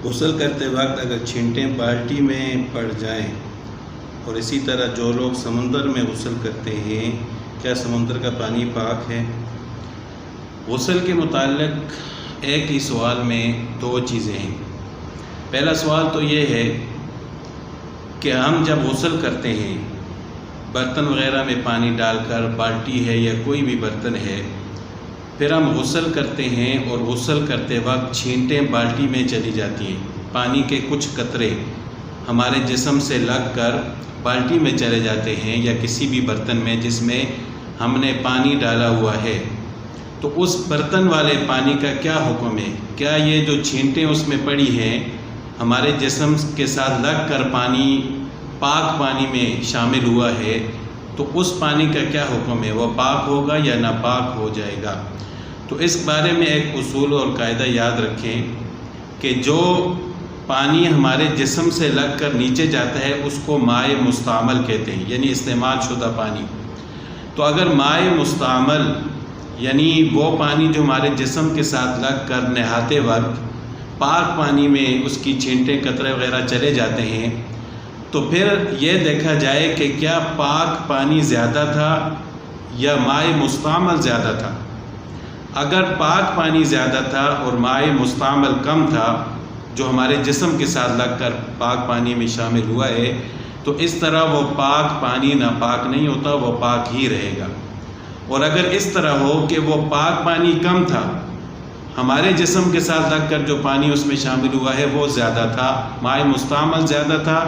غسل کرتے وقت اگر چھینٹیں بالٹی میں پڑ جائیں، اور اسی طرح جو لوگ سمندر میں غسل کرتے ہیں، کیا سمندر کا پانی پاک ہے؟ غسل کے متعلق ایک ہی سوال میں دو چیزیں ہیں۔ پہلا سوال تو یہ ہے کہ ہم جب غسل کرتے ہیں، برتن وغیرہ میں پانی ڈال کر، بالٹی ہے یا کوئی بھی برتن ہے، پھر ہم غسل کرتے ہیں اور غسل کرتے وقت چھینٹیں بالٹی میں چلی جاتی ہیں، پانی کے کچھ قطرے ہمارے جسم سے لگ کر بالٹی میں چلے جاتے ہیں یا کسی بھی برتن میں جس میں ہم نے پانی ڈالا ہوا ہے، تو اس برتن والے پانی کا کیا حکم ہے؟ کیا یہ جو چھینٹیں اس میں پڑی ہیں ہمارے جسم کے ساتھ لگ کر پانی پاک پانی میں شامل ہوا ہے، تو اس پانی کا کیا حکم ہے؟ وہ پاک ہوگا یا ناپاک ہو جائے گا؟ تو اس بارے میں ایک اصول اور قاعدہ یاد رکھیں کہ جو پانی ہمارے جسم سے لگ کر نیچے جاتا ہے اس کو مائع مستعمل کہتے ہیں، یعنی استعمال شدہ پانی۔ تو اگر مائع مستعمل یعنی وہ پانی جو ہمارے جسم کے ساتھ لگ کر نہاتے وقت پاک پانی میں اس کی چھینٹیں قطرے وغیرہ چلے جاتے ہیں، تو پھر یہ دیکھا جائے کہ کیا پاک پانی زیادہ تھا یا مائع مستعمل زیادہ تھا۔ اگر پاک پانی زیادہ تھا اور مائع مستعمل کم تھا، جو ہمارے جسم کے ساتھ لگ کر پاک پانی میں شامل ہوا ہے، تو اس طرح وہ پاک پانی ناپاک نہیں ہوتا، وہ پاک ہی رہے گا۔ اور اگر اس طرح ہو کہ وہ پاک پانی کم تھا، ہمارے جسم کے ساتھ لگ کر جو پانی اس میں شامل ہوا ہے وہ زیادہ تھا، مائع مستعمل زیادہ تھا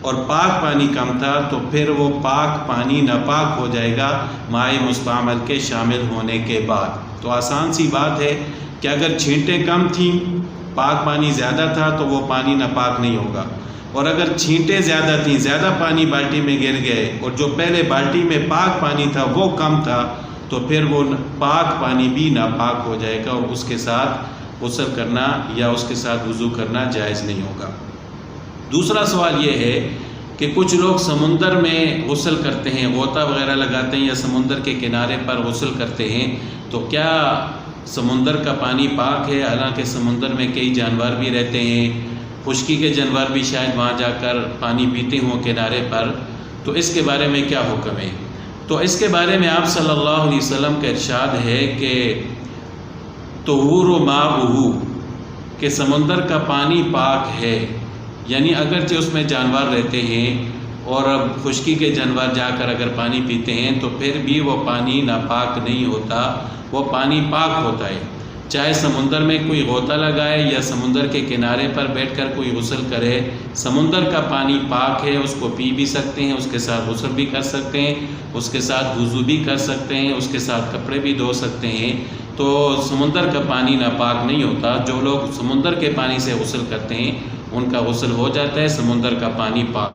اور پاک پانی کم تھا، تو پھر وہ پاک پانی ناپاک ہو جائے گا مائع مستعمل کے شامل ہونے کے بعد۔ تو آسان سی بات ہے کہ اگر چھینٹیں کم تھیں، پاک پانی زیادہ تھا، تو وہ پانی ناپاک نہیں ہوگا، اور اگر چھینٹیں زیادہ تھیں، زیادہ پانی بالٹی میں گر گئے اور جو پہلے بالٹی میں پاک پانی تھا وہ کم تھا، تو پھر وہ پاک پانی بھی ناپاک ہو جائے گا اور اس کے ساتھ غسل کرنا یا اس کے ساتھ وضو کرنا جائز نہیں ہوگا۔ دوسرا سوال یہ ہے کہ کچھ لوگ سمندر میں غسل کرتے ہیں، غوطہ وغیرہ لگاتے ہیں یا سمندر کے کنارے پر غسل کرتے ہیں، تو کیا سمندر کا پانی پاک ہے؟ حالانکہ سمندر میں کئی جانور بھی رہتے ہیں، خشکی کے جانور بھی شاید وہاں جا کر پانی پیتے ہوں کنارے پر، تو اس کے بارے میں کیا حکم ہے؟ تو اس کے بارے میں آپ صلی اللہ علیہ وسلم کا ارشاد ہے کہ طہور ماؤہ، کہ سمندر کا پانی پاک ہے، یعنی اگرچہ اس میں جانور رہتے ہیں اور اب خشکی کے جانور جا کر اگر پانی پیتے ہیں تو پھر بھی وہ پانی ناپاک نہیں ہوتا، وہ پانی پاک ہوتا ہے۔ چاہے سمندر میں کوئی غوطہ لگائے یا سمندر کے کنارے پر بیٹھ کر کوئی غسل کرے، سمندر کا پانی پاک ہے، اس کو پی بھی سکتے ہیں، اس کے ساتھ غسل بھی کر سکتے ہیں، اس کے ساتھ وضو بھی کر سکتے ہیں، اس کے ساتھ کپڑے بھی دھو سکتے ہیں۔ تو سمندر کا پانی ناپاک نہیں ہوتا۔ جو لوگ سمندر کے پانی سے غسل کرتے ہیں ان کا غسل ہو جاتا ہے، سمندر کا پانی پاک۔